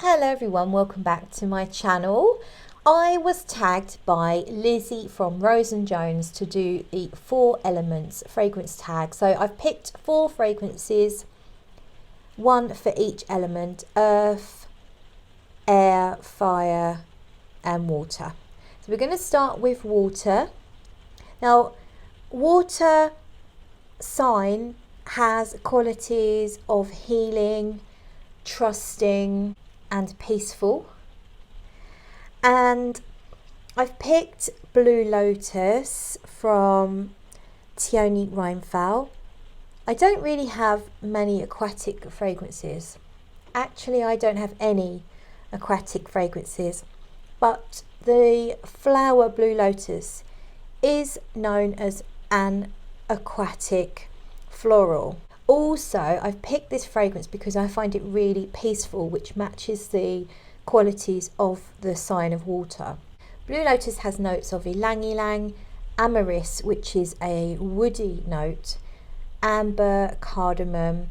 Hello everyone, welcome back to my channel. I was tagged by Lizzie from Rose and Jones to do the 4 elements fragrance tag. So I've picked 4 fragrances, one for each element: earth, air, fire and water. So we're going to start with water. Now, water sign has qualities of healing, trusting and peaceful, and I've picked Blue Lotus from Thierry Reinfeld. I don't really have many aquatic fragrances. Actually, I don't have any aquatic fragrances, but the flower Blue Lotus is known as an aquatic floral. Also, I've picked this fragrance because I find it really peaceful, which matches the qualities of the sign of water. Blue Lotus has notes of ylang ylang, amyris, which is a woody note, amber, cardamom,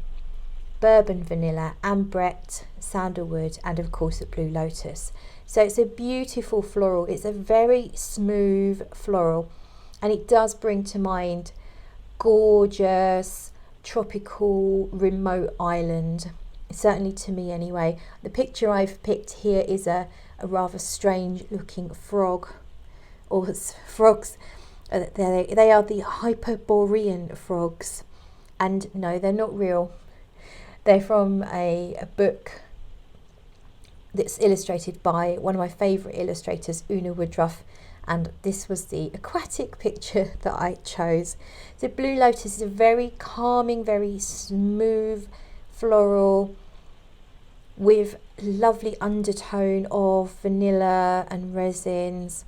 bourbon vanilla, ambrette, sandalwood, and of course the Blue Lotus. So it's a beautiful floral. It's a very smooth floral, and it does bring to mind gorgeous tropical remote island, certainly to me anyway. The picture I've picked here is a rather strange looking frog, or frogs. They are the Hyperborean frogs, and no, they're not real. They're from a book that's illustrated by one of my favourite illustrators, Una Woodruff, and this was the aquatic picture that I chose. So Blue Lotus is a very calming, very smooth floral with lovely undertone of vanilla and resins.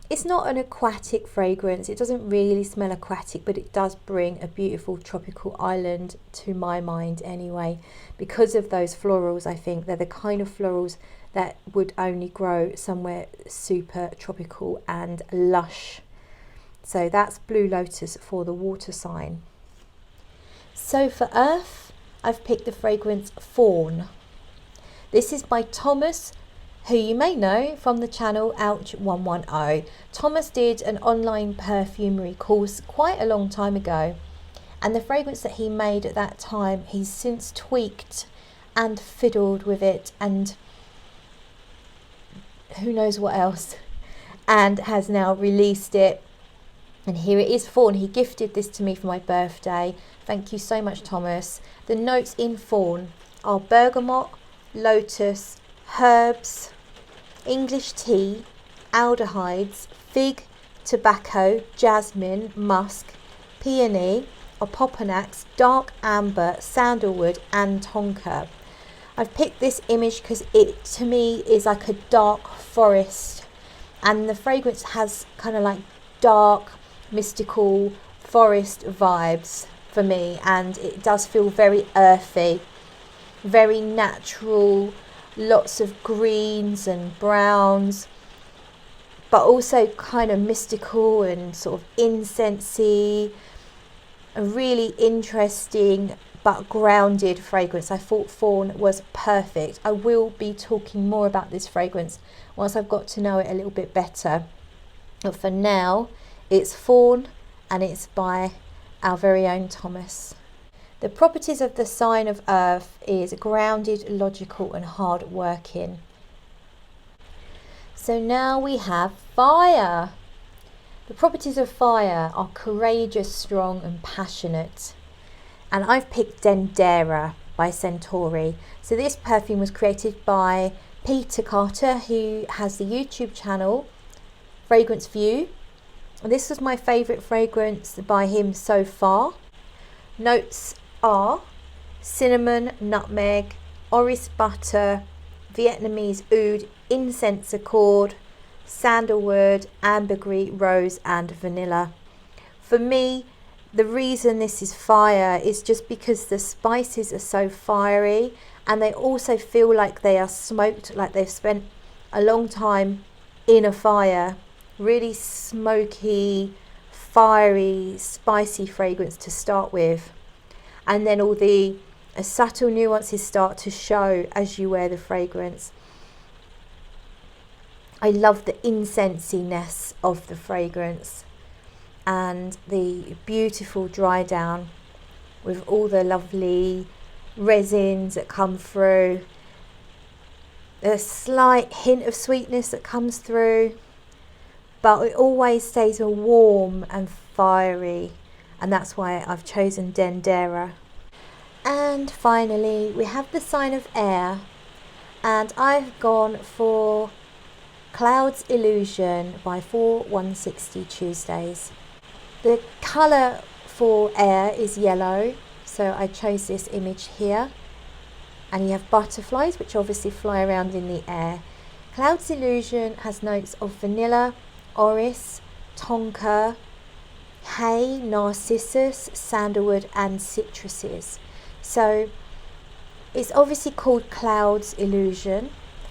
It's not an aquatic fragrance. It doesn't really smell aquatic, but it does bring a beautiful tropical island to my mind anyway. Because of those florals, I think they're the kind of florals that would only grow somewhere super tropical and lush. So that's Blue Lotus for the water sign. So for earth, I've picked the fragrance Faun. This is by Thomas, who you may know from the channel Ouch 110. Thomas did an online perfumery course quite a long time ago, and the fragrance that he made at that time, he's since tweaked and fiddled with it and who knows what else, and has now released it. And here it is, Faun. He gifted this to me for my birthday. Thank you so much, Thomas. The notes in Faun are bergamot, lotus, herbs, English tea, aldehydes, fig, tobacco, jasmine, musk, peony, opoponax, dark amber, sandalwood and tonka. I've picked this image because it to me is like a dark forest, and the fragrance has kind of like dark mystical forest vibes for me, and it does feel very earthy, very natural, lots of greens and browns, but also kind of mystical and sort of incensey. A really interesting but grounded fragrance. I thought Faun was perfect. I will be talking more about this fragrance once I've got to know it a little bit better. But for now, it's Faun, and it's by our very own Thomas. The properties of the sign of earth is grounded, logical and hard working. So now we have fire. The properties of fire are courageous, strong and passionate. And I've picked Dendera by Centauri. So this perfume was created by Peter Carter, who has the YouTube channel Fragrance View. And this was my favourite fragrance by him so far. Notes are cinnamon, nutmeg, orris butter, Vietnamese oud, incense accord, sandalwood, ambergris, rose and vanilla. For me, the reason this is fire is just because the spices are so fiery, and they also feel like they are smoked, like they've spent a long time in a fire. Really smoky, fiery, spicy fragrance to start with. And then all the Subtle nuances start to show as you wear the fragrance. I love the incensiness of the fragrance and the beautiful dry down with all the lovely resins that come through. A slight hint of sweetness that comes through, but it always stays warm and fiery, and that's why I've chosen Dendera. And finally we have the sign of air, and I've gone for Cloud's Illusion by 4160 Tuesdays. The colour for air is yellow, so I chose this image here. And you have butterflies, which obviously fly around in the air. Cloud's Illusion has notes of vanilla, orris, tonka, hay, narcissus, sandalwood and citruses. So it's obviously called Cloud's Illusion,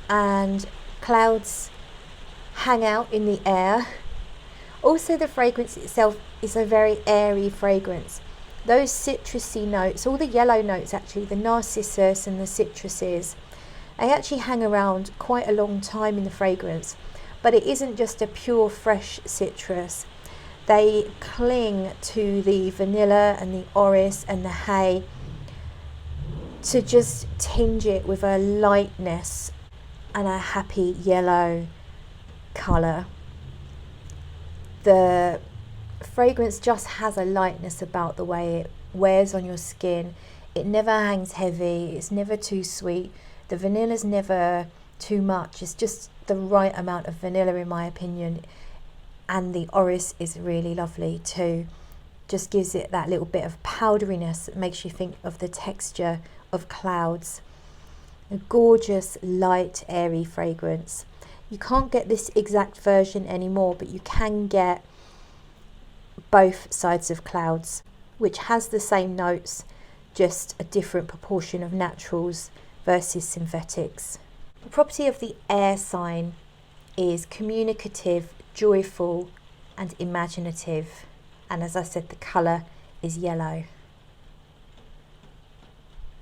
and clouds hang out in the air. Also, the fragrance itself is a very airy fragrance. Those citrusy notes, all the yellow notes actually, the narcissus and the citruses, they actually hang around quite a long time in the fragrance, but it isn't just a pure fresh citrus. They cling to the vanilla and the orris and the hay to just tinge it with a lightness and a happy yellow colour. The fragrance just has a lightness about the way it wears on your skin. It never hangs heavy, it's never too sweet. The vanilla's never too much, it's just the right amount of vanilla in my opinion. And the orris is really lovely too. Just gives it that little bit of powderiness that makes you think of the texture of clouds. A gorgeous, light, airy fragrance. You can't get this exact version anymore, but you can get both sides of Clouds, which has the same notes, just a different proportion of naturals versus synthetics. The property of the air sign is communicative, joyful and imaginative, and as I said, the colour is yellow.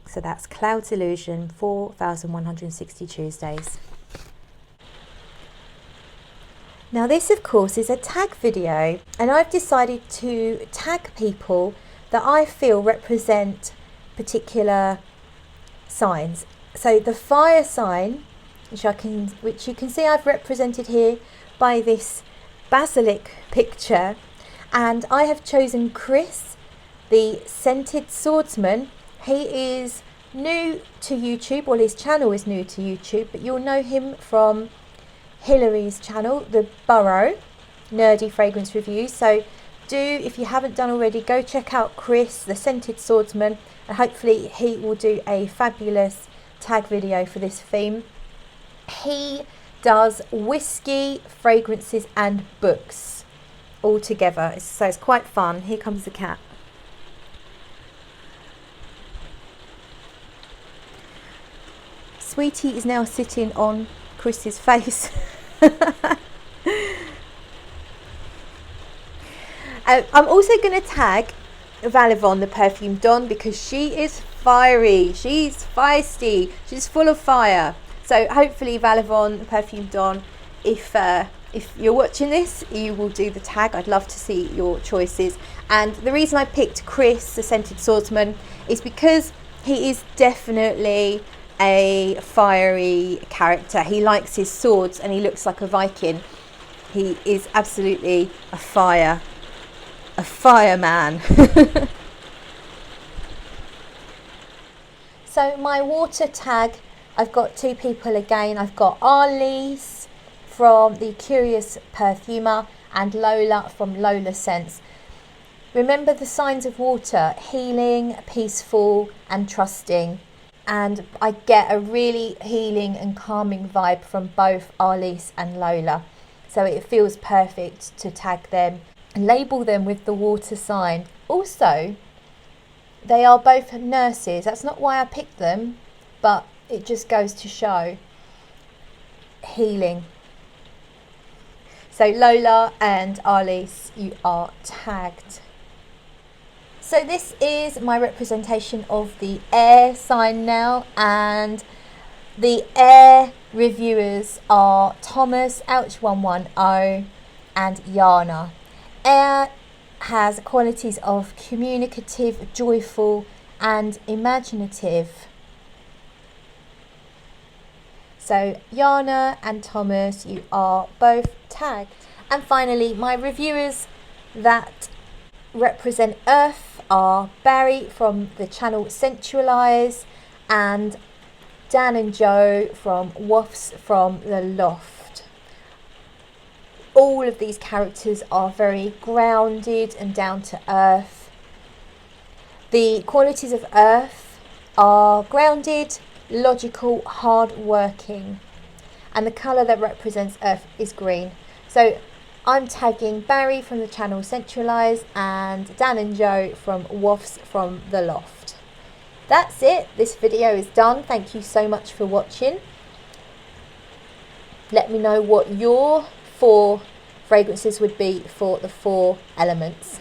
So that's Cloud's Illusion, 4160 Tuesdays. Now this of course is a tag video, and I've decided to tag people that I feel represent particular signs. So the fire sign, which you can see I've represented here by this basilic picture, and I have chosen Chris, the scented swordsman. He is new to YouTube, well his channel is new to YouTube, but you'll know him from Hillary's channel, The Burrow, nerdy fragrance reviews. So do, if you haven't done already, go check out Chris, the scented swordsman, and hopefully he will do a fabulous tag video for this theme. He does whiskey, fragrances and books all together, so it's quite fun. Here comes the cat. Sweetie is now sitting on Chris's face. I'm also going to tag Vallivon, the perfume Don, because she is fiery, she's feisty, she's full of fire. So hopefully Vallivon, the perfume Don, if you're watching this, you will do the tag. I'd love to see your choices. And the reason I picked Chris, the scented swordsman, is because he is definitely a fiery character. He likes his swords and he looks like a Viking. He is absolutely a fireman. So my water tag, I've got two people again. I've got Arleice from the Curious Perfumer and Lola from Lola Scents. Remember the signs of water: healing, peaceful and trusting. And I get a really healing and calming vibe from both Arleice and Lola. So it feels perfect to tag them and label them with the water sign. Also, they are both nurses. That's not why I picked them, but it just goes to show healing. So Lola and Arleice, you are tagged. So this is my representation of the air sign now, and the air reviewers are Thomas, H110, and Yana. Air has qualities of communicative, joyful, and imaginative. So Yana and Thomas, you are both tagged. And finally, my reviewers that represent Earth are Barry from the channel Scentalise and Dan and Joe from Wafts from the Loft. All of these characters are very grounded and down to earth. The qualities of Earth are grounded, logical, hard-working, and the colour that represents Earth is green. So I'm tagging Barry from the channel Scentalise and Dan and Joe from Wafts from the Loft. That's it. This video is done. Thank you so much for watching. Let me know what your 4 fragrances would be for the 4 elements.